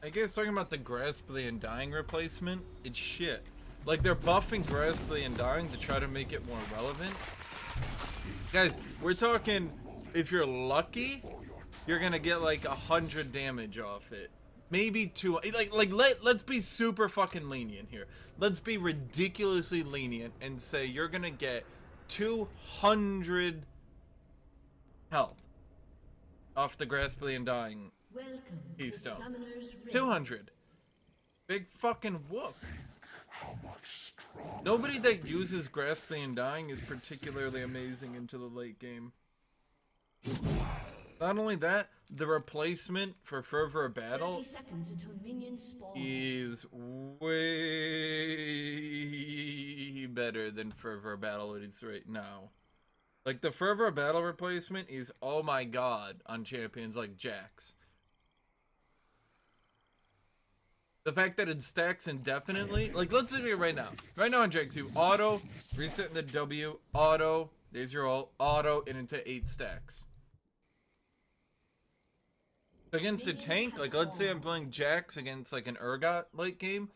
I guess talking about the Grasply and Dying replacement, it's shit. Like, they're buffing Grasply and Dying to try to make it more relevant. Guys, we're talking, if you're lucky, you're gonna get like 100 damage off it. Maybe 2, let's be super fucking lenient here. Let's be ridiculously lenient and say you're gonna get 200 health off the Grasply and Dying keystone. 200. Big fucking whoop. Nobody that uses Grasply and Dying is particularly amazing into the late game. Not only that, the replacement for Fervor of Battle is way better than Fervor of Battle it is right now. Like, the Fervor of Battle replacement is, oh my god, on champions like Jax. The fact that it stacks indefinitely, like, let's look at it right now. Right now on Jax, you auto, reset the W, auto, there's your ult, auto, and into 8 stacks. Against a tank, like, let's say I'm playing Jax against, like, an Urgot late game.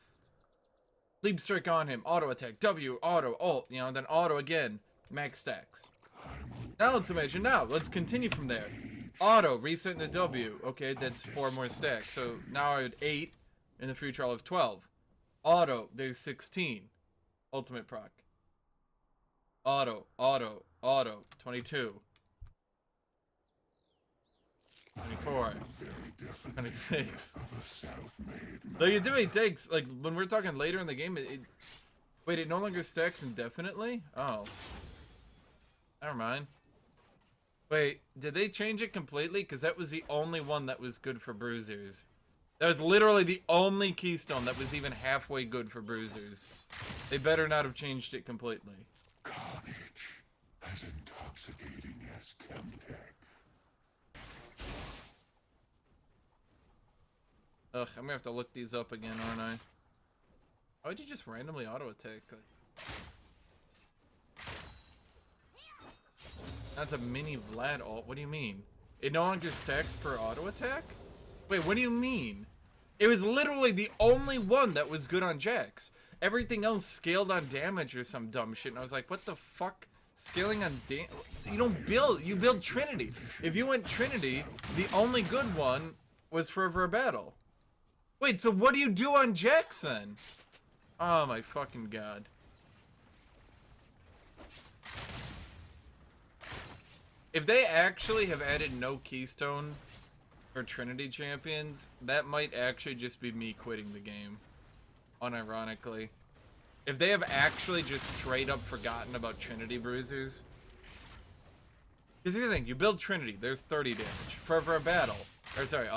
Leap strike on him, auto attack, W, auto, ult, you know, and then auto again, max stacks. Now let's imagine now, let's continue from there. Auto, reset the W, okay, that's 4 more stacks. So now I had 8, in the future I'll have 12. Auto, there's 16. Ultimate proc. Auto, auto, auto, 22. 24, 26. So you do it takes, like, when we're talking later in the game, wait, it no longer stacks indefinitely? Oh. Never mind. Wait, did they change it completely? Because that was the only one that was good for bruisers. That was literally the only keystone that was even halfway good for bruisers. They better not have changed it completely. Carnage, as intoxicating as Chemtech. Ugh, I'm gonna have to look these up again, aren't I? Why would you just randomly auto attack? That's a mini Vlad ult. What do you mean? It no longer stacks per auto attack? Wait, what do you mean? It was literally the only one that was good on Jax. Everything else scaled on damage or some dumb shit. And I was like, what the fuck? Scaling on damage? You don't build, you build Trinity. If you went Trinity, the only good one was Fervor of Battle. Wait, so what do you do on Jax then? Oh my fucking god. If they actually have added no keystone for Trinity champions, that might actually just be me quitting the game. Unironically. If they have actually just straight up forgotten about Trinity bruisers. Because here's the thing, you build Trinity, there's 30 damage. Fervor of Battle. Or sorry,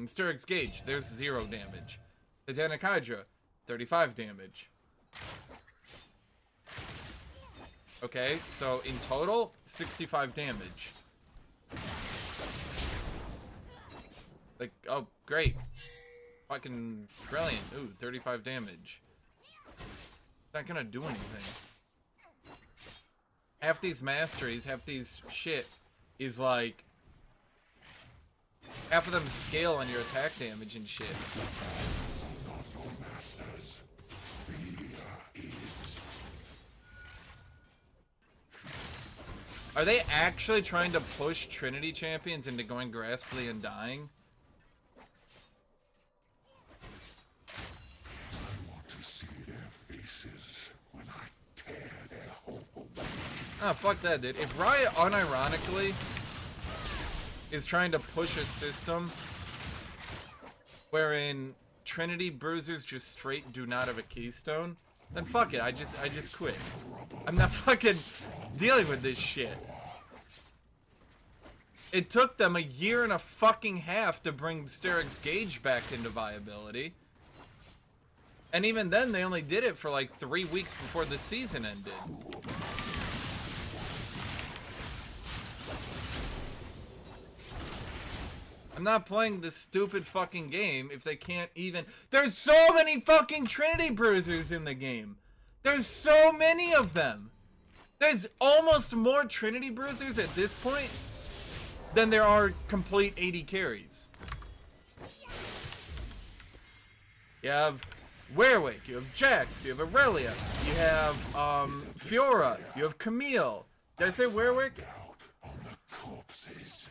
Steric's Gauge, there's 0 damage. Titanic Hydra, 35 damage. Okay, so in total, 65 damage. Like, oh, great. Fucking brilliant. Ooh, 35 damage. Not gonna do anything. Half these masteries, half these shit is like... half of them scale on your attack damage and shit. Are they actually trying to push Trinity champions into going Grasply and Dying? I want to see their faces when I tear their hope away. Oh, fuck that, dude. If Riot unironically is trying to push a system wherein Trinity bruisers just straight do not have a keystone, then fuck it, I just quit. I'm not fucking dealing with this shit. It took them a year and a fucking half to bring Steric's Gauge back into viability. And even then, they only did it for like 3 weeks before the season ended. I'm not playing this stupid fucking game if they can't even... There's so many fucking Trinity bruisers in the game. There's so many of them. There's almost more Trinity bruisers at this point than there are complete 80 carries. You have Werwick, you have Jax, you have Aurelia, you have Fiora, you have Camille. Did I say Werwick? Out on the corpses.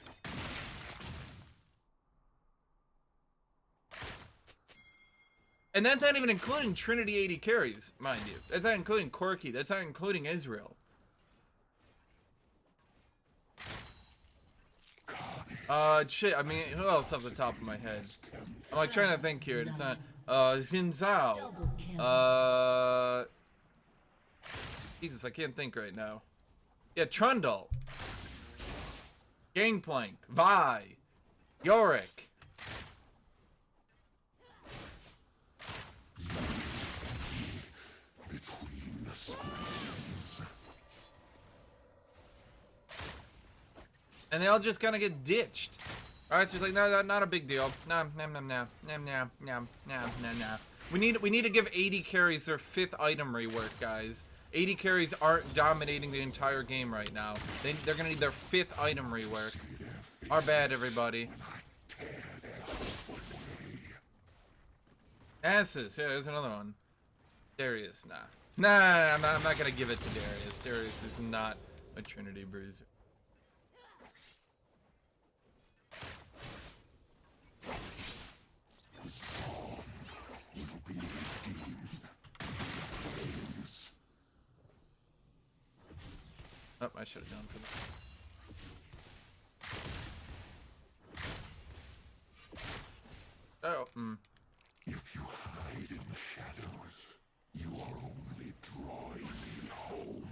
And that's not even including Trinity 80 carries, mind you. That's not including Corki. That's not including Israel. Shit, I mean, who else off the top of my head? I'm like trying to think here. It's not, Xin Zhao. Jesus, I can't think right now. Yeah, Trundle. Gangplank. Vi. Yorick. Between the screens. And they all just kind of get ditched. Alright, so it's like, no, not a big deal. No. We need to give 80 carries their 5th item rework, guys. 80 carries aren't dominating the entire game right now. They're gonna need their 5th item rework. Our bad, everybody. Asses, yeah, there's another one. Darius, nah, I'm not gonna give it to Darius. Darius is not a Trinity bruiser. Oh, I should have gone for that. Oh, If you hide in the shadows, you are only drawing me home.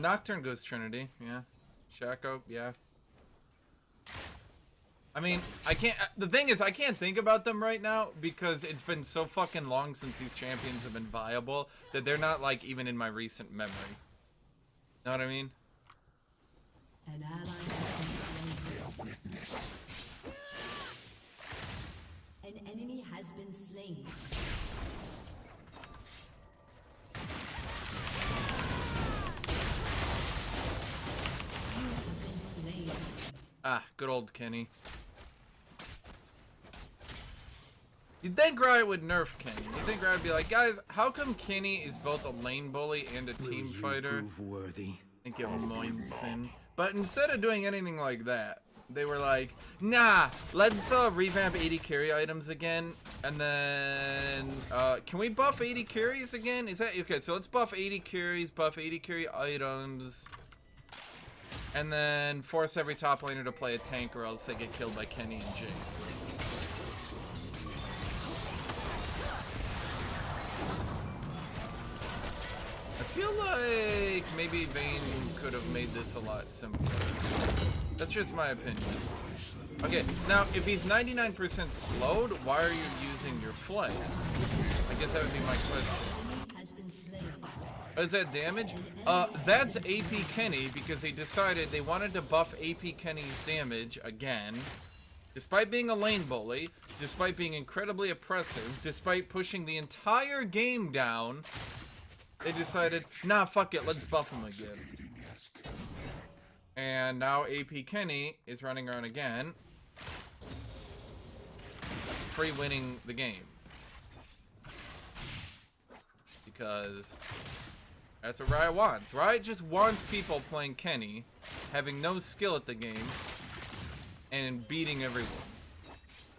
Nocturne goes Trinity, yeah. Shaco, yeah. I mean, I can't. The thing is, I can't think about them right now because it's been so fucking long since these champions have been viable that they're not like even in my recent memory. Know what I mean? An ally has been slain. An enemy has been slain. You have been slain. Ah, good old Kenny. You'd think Riot would nerf Kenny. You'd think Riot would be like, guys, how come Kenny is both a lane bully and a team fighter? Prove worthy. Thank you, Moinson. But instead of doing anything like that, they were like, nah, let's revamp 80 carry items again, and then can we buff 80 carries again? Is that okay? So let's buff 80 carries, buff 80 carry items, and then force every top laner to play a tank, or else they get killed by Kenny and Jinx. I feel like maybe Vayne could have made this a lot simpler. That's just my opinion. Okay, now if he's 99% slowed, why are you using your flame? I guess that would be my question. Has been slain. Is that damage? That's AP Kenny because they decided they wanted to buff AP Kenny's damage again. Despite being a lane bully, despite being incredibly oppressive, despite pushing the entire game down, they decided, nah, fuck it, let's buff him again. And now AP Kenny is running around again, free winning the game. Because that's what Riot wants. Riot just wants people playing Kenny, having no skill at the game, and beating everyone.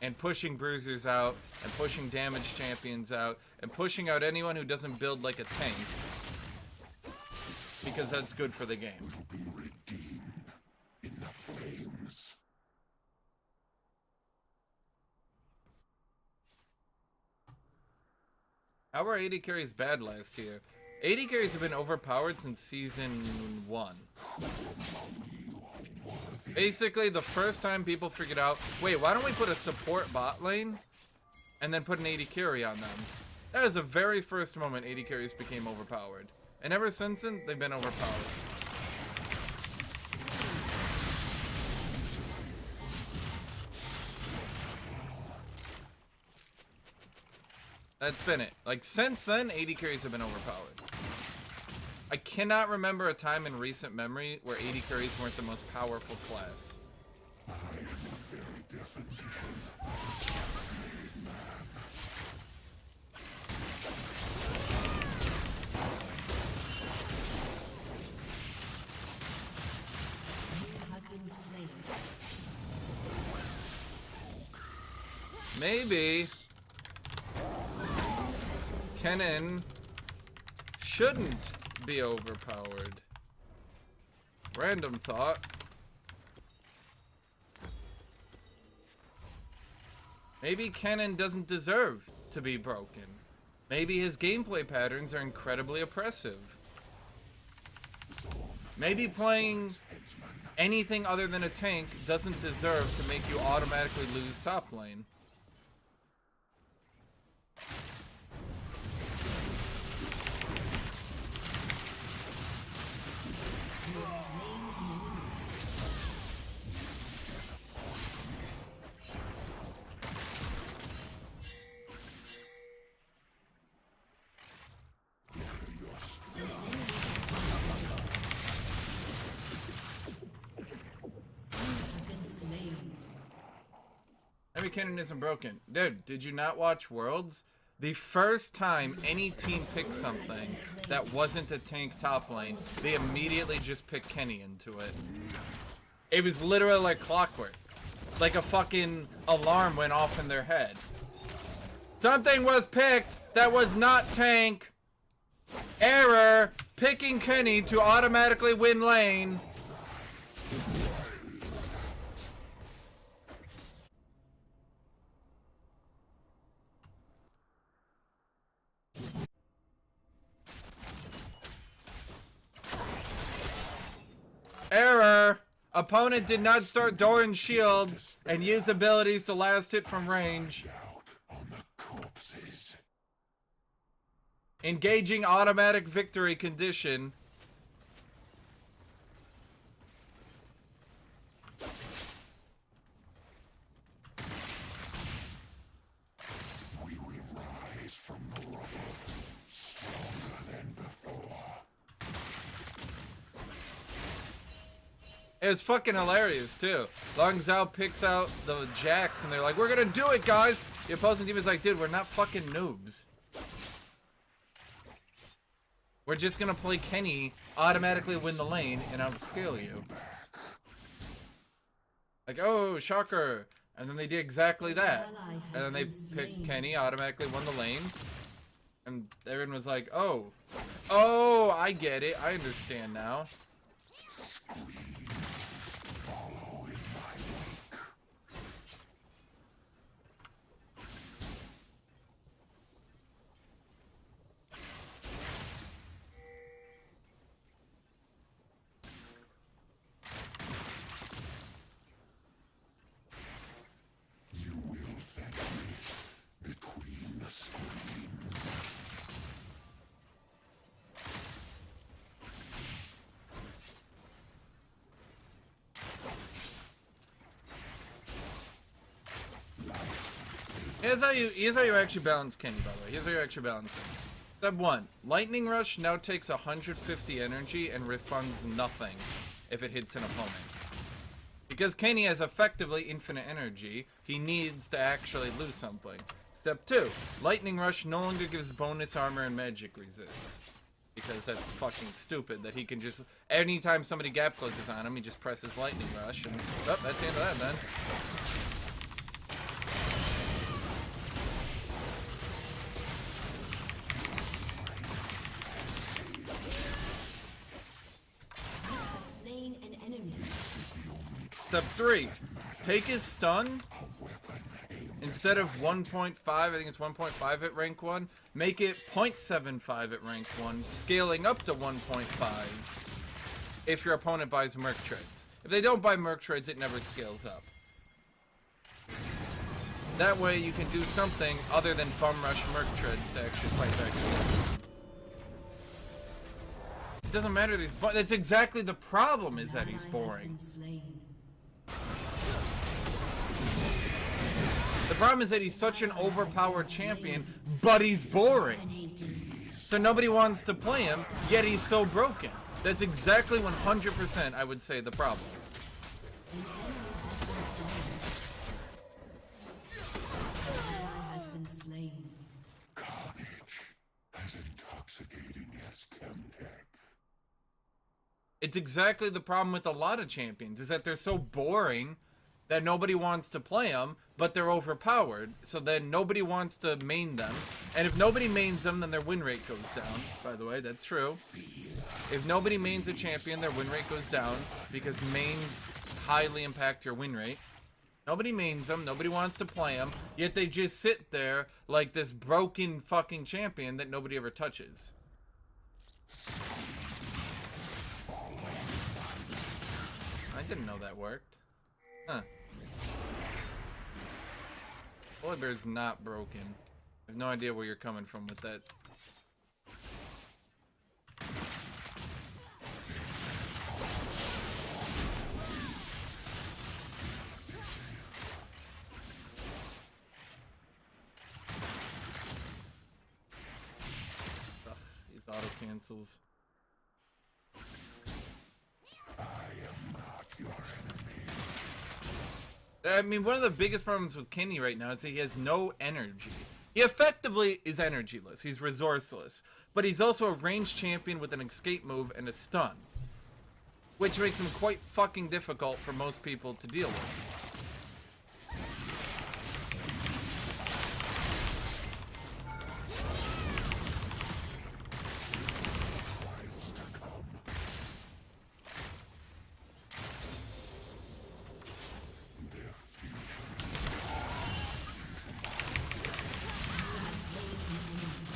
And pushing bruisers out, and pushing damage champions out, and pushing out anyone who doesn't build like a tank. Because that's good for the game. Be redeemed in the flames. How were 80 carries bad last year? 80 carries have been overpowered since season 1. Basically, the first time people figured out, wait, why don't we put a support bot lane and then put an 80 carry on them? That was the very first moment 80 carries became overpowered. And ever since then, they've been overpowered. That's been it. Like, since then, 80 carries have been overpowered. I cannot remember a time in recent memory where 80 carries weren't the most powerful class. maybe Kennen shouldn't be overpowered. Random thought. Maybe Kennen doesn't deserve to be broken. Maybe his gameplay patterns are incredibly oppressive. Maybe playing anything other than a tank doesn't deserve to make you automatically lose top lane. Maybe Kennen isn't broken. Dude, did you not watch Worlds? The first time any team picked something that wasn't a tank top lane, they immediately just picked Kenny into it. It was literally like clockwork. Like a fucking alarm went off in their head. Something was picked that was not tank. Error. Picking Kenny to automatically win lane. Error! Opponent did not start Doran's shield and use abilities to last hit from range. Engaging automatic victory condition. We will rise from the rubble, stronger than before. It was fucking hilarious too. Long Zhao picks out the Jax and they're like, we're gonna do it, guys! The opposing team is like, dude, we're not fucking noobs. We're just gonna play Kenny, automatically win the lane, and outscale you. Like, oh, shocker. And then they did exactly that. And then they picked Kenny, automatically won the lane. And everyone was like, oh. Oh, I get it. I understand now. Follow in my wake. You will thank me between the screams. Here's how you actually balance Kenny, by the way. Here's how you actually balance him. Step 1. Lightning Rush now takes 150 energy and refunds nothing if it hits an opponent. Because Kenny has effectively infinite energy, he needs to actually lose something. Step 2. Lightning Rush no longer gives bonus armor and magic resist. Because that's fucking stupid that he can just... Anytime somebody gap closes on him, he just presses Lightning Rush and... Oh, that's the end of that then. Slain an enemy. Step 3. Take his stun. Instead of 1.5, I think it's 1.5 at rank 1, make it 0.75 at rank 1, scaling up to 1.5 if your opponent buys Merc Treads. If they don't buy Merc Treads, it never scales up. That way you can do something other than bum rush Merc Treads to actually fight back. It doesn't matter that he's boring. That's exactly the problem, is that he's boring. The problem is that he's such an overpowered champion, but he's boring. So nobody wants to play him, yet he's so broken. That's exactly 100%, I would say, the problem. Carnage, as intoxicating as Chemtech. It's exactly the problem with a lot of champions, is that they're so boring that nobody wants to play them, but they're overpowered. So then nobody wants to main them. And if nobody mains them, then their win rate goes down. By the way, that's true. If nobody mains a champion, their win rate goes down because mains highly impact your win rate. Nobody mains them, nobody wants to play them, yet they just sit there like this broken fucking champion that nobody ever touches. I didn't know that worked. Huh. Polar Bear's not broken. I have no idea where you're coming from with that. Ugh, these auto cancels. I mean, one of the biggest problems with Kenny right now is that he has no energy. He effectively is energyless. He's resourceless. But he's also a ranged champion with an escape move and a stun. Which makes him quite fucking difficult for most people to deal with.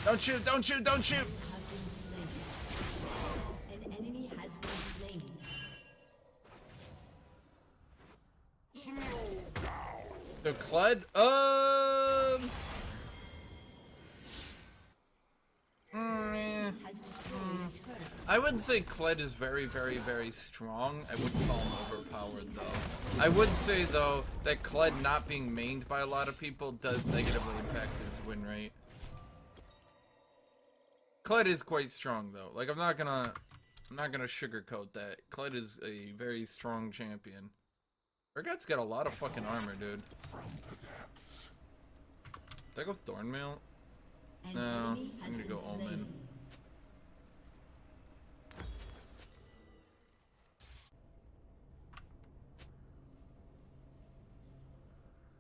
Don't shoot, don't shoot, don't shoot! An enemy has been slain. So Kled, I would say Kled is very, very, very strong. I wouldn't call him overpowered, though. I would say, though, that Kled not being mained by a lot of people does negatively impact his win rate. Kled is quite strong, though. Like, I'm not gonna sugarcoat that. Kled is a very strong champion. Urgot's got a lot of fucking armor, dude. Did I go Thornmail? No, I'm gonna go Omen.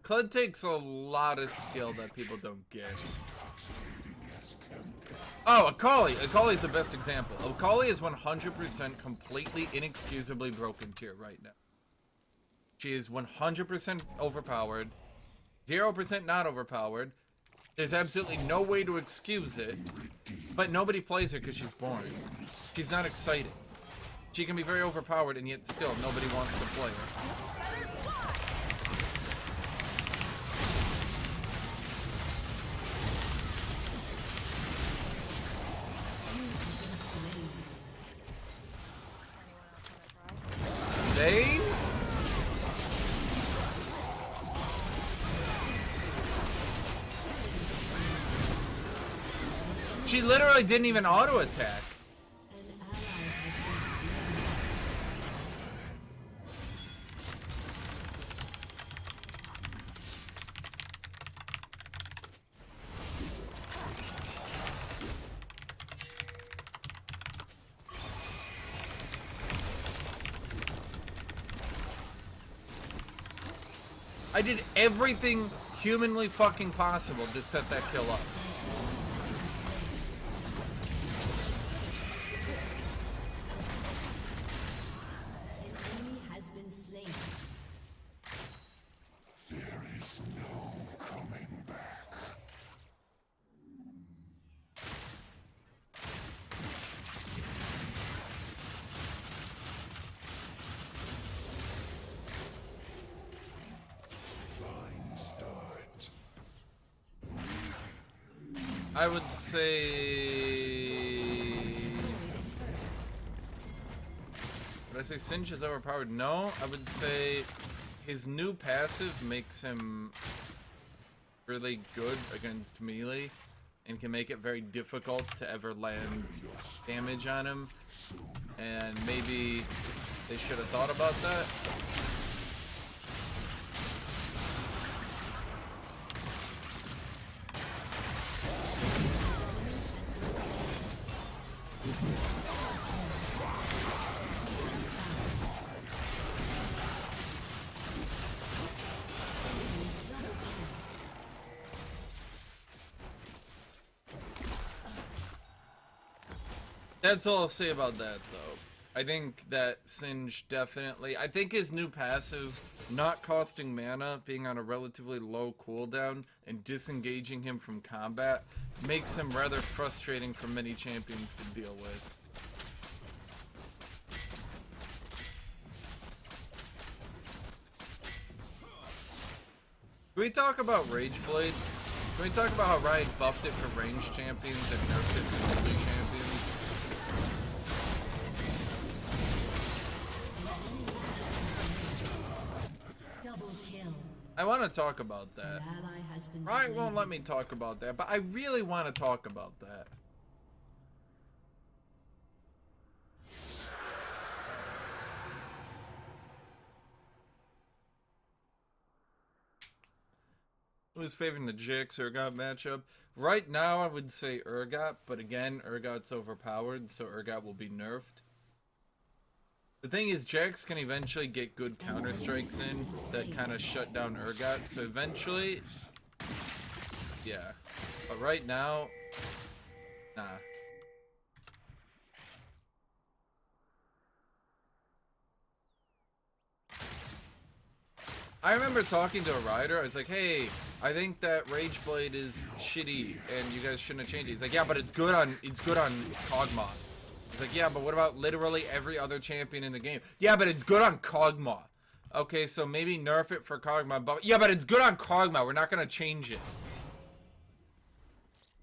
Kled takes a lot of skill that people don't get. Oh, Akali! Akali is the best example. Akali is 100% completely inexcusably broken tier right now. She is 100% overpowered, 0% not overpowered. There's absolutely no way to excuse it, but nobody plays her because she's boring. She's not exciting. She can be very overpowered and yet still nobody wants to play her. Zane? She literally didn't even auto attack. I did everything humanly fucking possible to set that kill up. An enemy has been slain. There is no coming back. Fine start. I would say... Would I say Singe is overpowered? No, I would say his new passive makes him really good against melee and can make it very difficult to ever land damage on him. And maybe they should have thought about that. That's all I'll say about that, though. I think that Singe definitely... I think his new passive, not costing mana, being on a relatively low cooldown, and disengaging him from combat, makes him rather frustrating for many champions to deal with. Can we talk about Rageblade? Can we talk about how Riot buffed it for ranged champions and nerfed it for melee champions? Double kill. I want to talk about that. An ally has been Riot slain. won't let me talk about that, but I really want to talk about that. Who's favoring the Jix Urgot matchup? Right now, I would say Urgot, but again, Urgot's overpowered, so Urgot will be nerfed. The thing is, Jax can eventually get good counter strikes in that kind of shut down Urgot, so eventually, yeah. But right now, nah. I remember talking to a rider. I was like, "Hey, I think that Rageblade is shitty, and you guys shouldn't have changed it." He's like, "Yeah, but it's good on Kog'Maw." He's like, "Yeah, but what about literally every other champion in the game?" "Yeah, but it's good on Kog'Maw." Okay, so maybe nerf it for Kog'Maw, but yeah, but it's good on Kog'Maw. We're not gonna change it.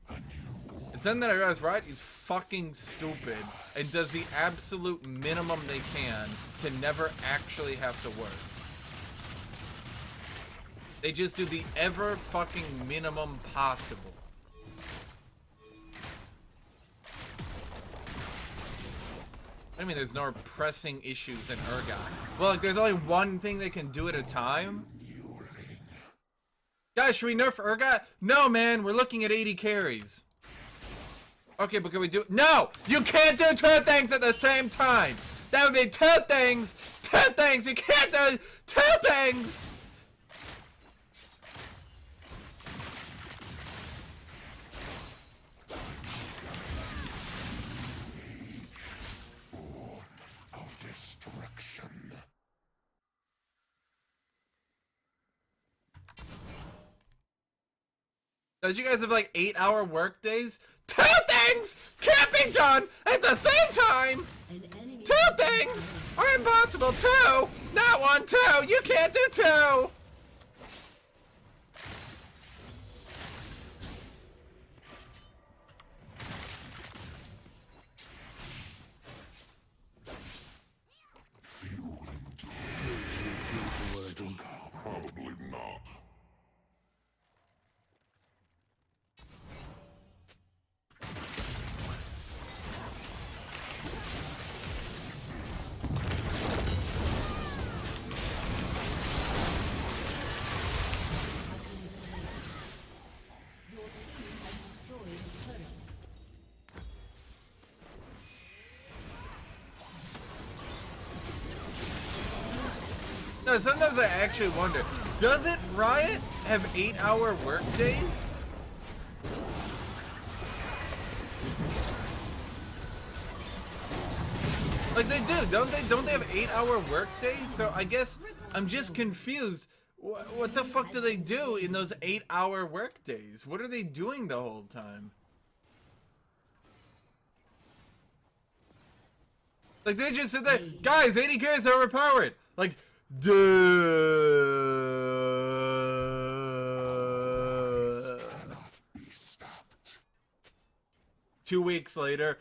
And then that I realized, right? He's fucking stupid and does the absolute minimum they can to never actually have to work. They just do the ever fucking minimum possible. I mean, there's no pressing issues in Urgot. Well, like, there's only one thing they can do at a time. Guys, should we nerf Urgot? No, man, we're looking at 80 carries. Okay, but can we do it? No! You can't do two things at the same time! That would be two things! Two things! You can't do two things! Of destruction. Does you guys have like 8-hour work days? Two things can't be done at the same time! An enemy Two has been things slain. are impossible! Two! Not one, two! You can't do two! Probably not. Your team has destroyed a turret. No, sometimes I actually wonder, doesn't Riot have 8-hour work days? Like they do, don't they? Don't they have 8-hour work days? So I guess I'm just confused. What the fuck do they do in those 8-hour work days? What are they doing the whole time? Like they just said that, guys, 80 carries are overpowered. Like, duh. Be stopped. 2 weeks later,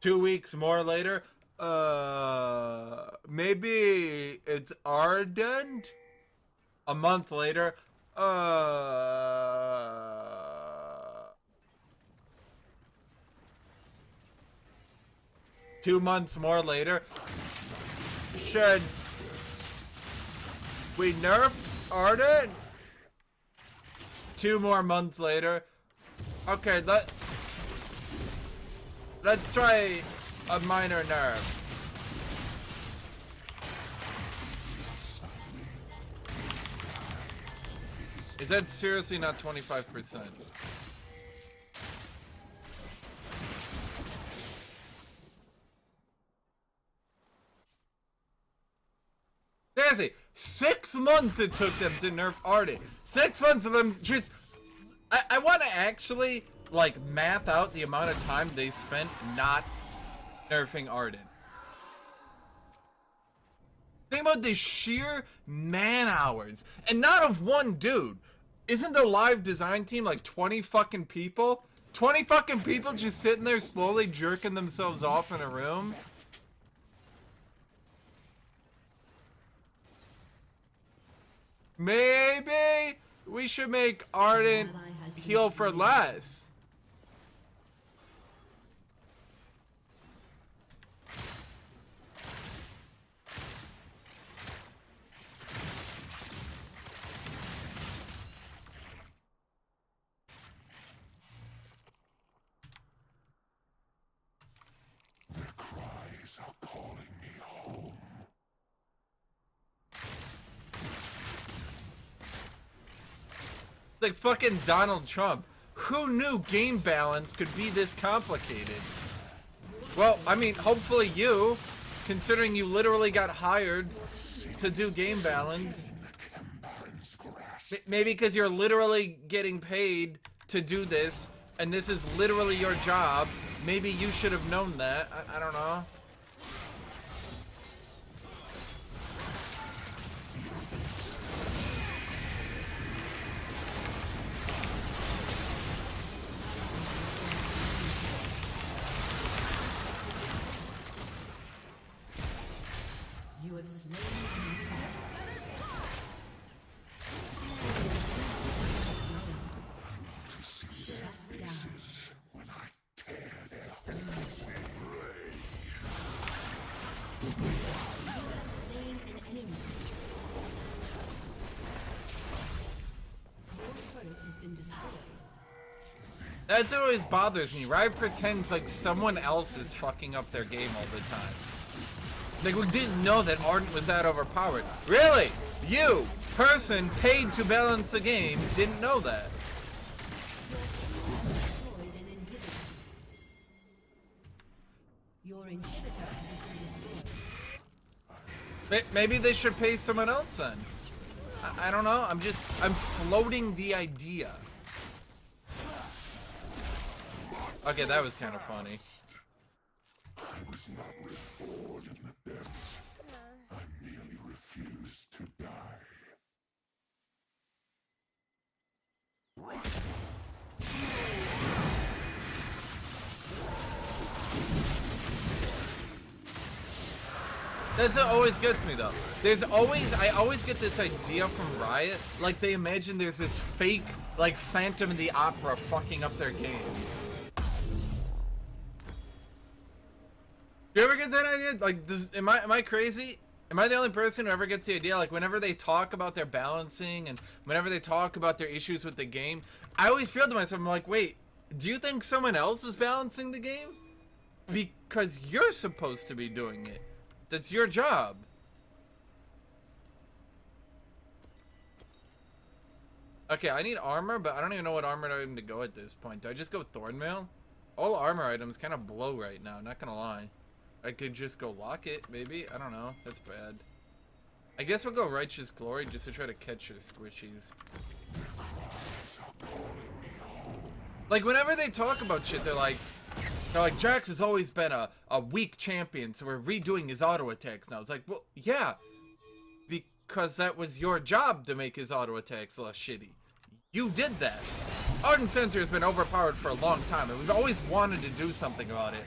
2 weeks more later, maybe it's ardent. A month later, 2 months more later, should we nerf ardent? 2 more months later, okay, let's try a minor nerf. Is that seriously not 25%? Seriously, 6 months it took them to nerf Arden. 6 months of them just... I want to actually, like, math out the amount of time they spent not nerfing Arden. Think about the sheer man hours. And not of one dude. Isn't the live design team like 20 fucking people? 20 fucking people just sitting there slowly jerking themselves off in a room? Maybe we should make Arden heal for less. Their cries are calling me home. Like fucking Donald Trump. Who knew game balance could be this complicated? Well, I mean, hopefully you, considering you literally got hired to do game balance. Maybe because you're literally getting paid to do this, and this is literally your job. Maybe you should have known that. I don't know. You have slain To see their faces when I tear their homes away. slain an enemy. Your turret has been destroyed. That's what always bothers me. Riot pretends like someone else is fucking up their game all the time. Like, we didn't know that Ardent was that overpowered. Really? You, person paid to balance the game, didn't know that. Destroyed an inhibitor. Your inhibitor has been destroyed. Maybe they should pay someone else then. I don't know. I'm floating the idea. Okay, that was kind of funny. I was not reborn in the depths. I merely refused to die. That's what always gets me though. I always get this idea from Riot, like they imagine there's this fake, like Phantom of the Opera fucking up their game. You ever get that idea? Like, am I crazy? Am I the only person who ever gets the idea? Like, whenever they talk about their balancing and whenever they talk about their issues with the game, I always feel to myself, I'm like, wait, do you think someone else is balancing the game? Because you're supposed to be doing it. That's your job. Okay, I need armor, but I don't even know what armor item to go at this point. Do I just go Thornmail? All armor items kind of blow right now, not gonna lie. I could just go Locket, maybe? I don't know. That's bad. I guess we'll go Righteous Glory just to try to catch your squishies. Like, whenever they talk about shit, they're like, Jax has always been a weak champion, so we're redoing his auto attacks now. It's like, well, yeah. Because that was your job to make his auto attacks less shitty. You did that. Ardent Sensor has been overpowered for a long time, and we've always wanted to do something about it.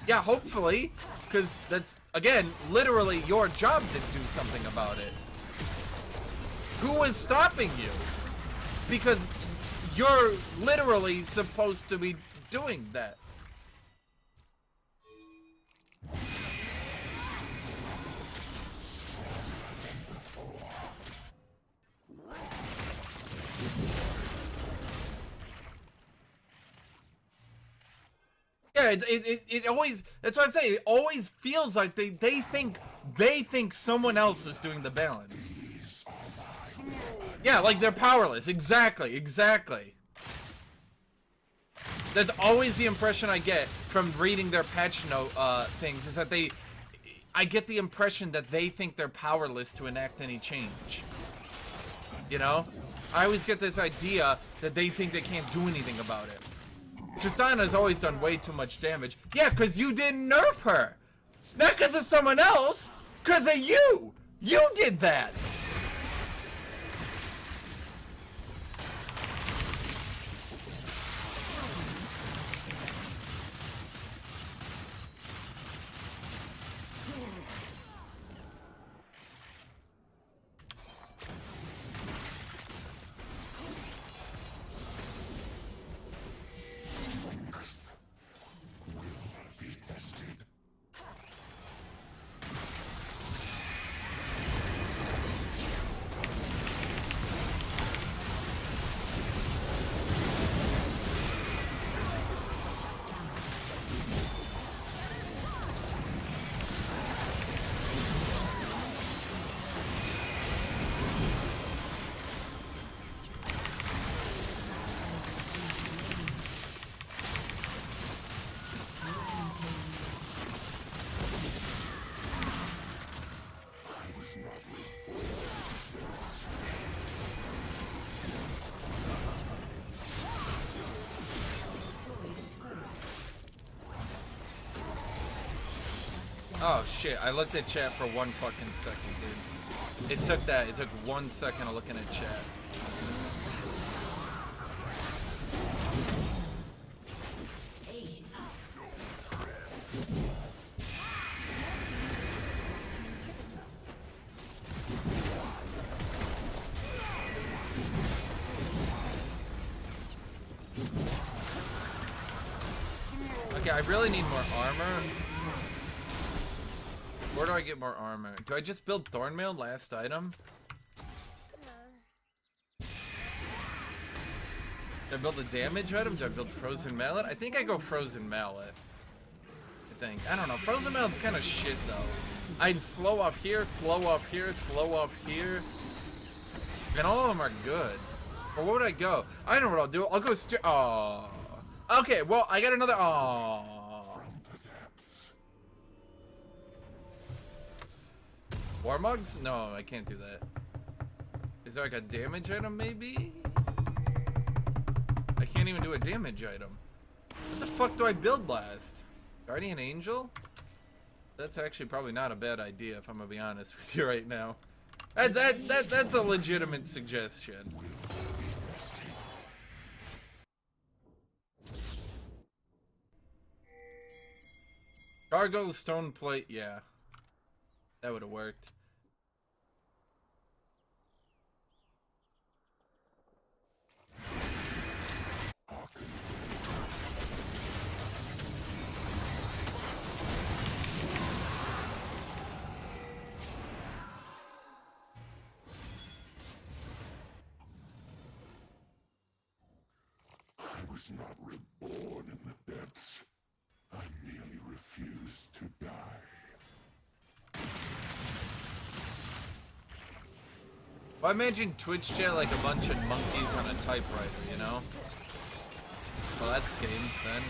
Yeah, hopefully, because that's, again, literally your job to do something about it. Who is stopping you? Because you're literally supposed to be doing that. Yeah, it always, that's what I'm saying, it always feels like they think someone else is doing the balance. Yeah, like they're powerless. Exactly, exactly. That's always the impression I get from reading their patch note things, is that I get the impression that they think they're powerless to enact any change. You know? I always get this idea that they think they can't do anything about it. Tristana's always done way too much damage. Yeah, because you didn't nerf her! Not because of someone else! Because of you! You did that! Oh shit, I looked at chat for 1 fucking second, dude. It took 1 second of looking at chat. Okay, I really need more armor. Where do I get more armor? Do I just build Thornmail last item? Do I build a damage item? Do I build Frozen Mallet? I think I go Frozen Mallet. I don't know. Frozen Mallet's kind of shit though. I'd slow off here, slow off here, slow off here. And all of them are good. Or what would I go? I know what I'll do. I'll go oh. Okay, well, I got another Warmugs? No, I can't do that. Is there like a damage item maybe? I can't even do a damage item. What the fuck do I build last? Guardian Angel? That's actually probably not a bad idea if I'm gonna be honest with you right now. That's a legitimate suggestion. Gargoyle Stone Plate, yeah. That would have worked. I was not reborn in the depths. I merely refused to die. Well, I imagine Twitch chat like a bunch of monkeys on a typewriter, you know? Well, that's game then.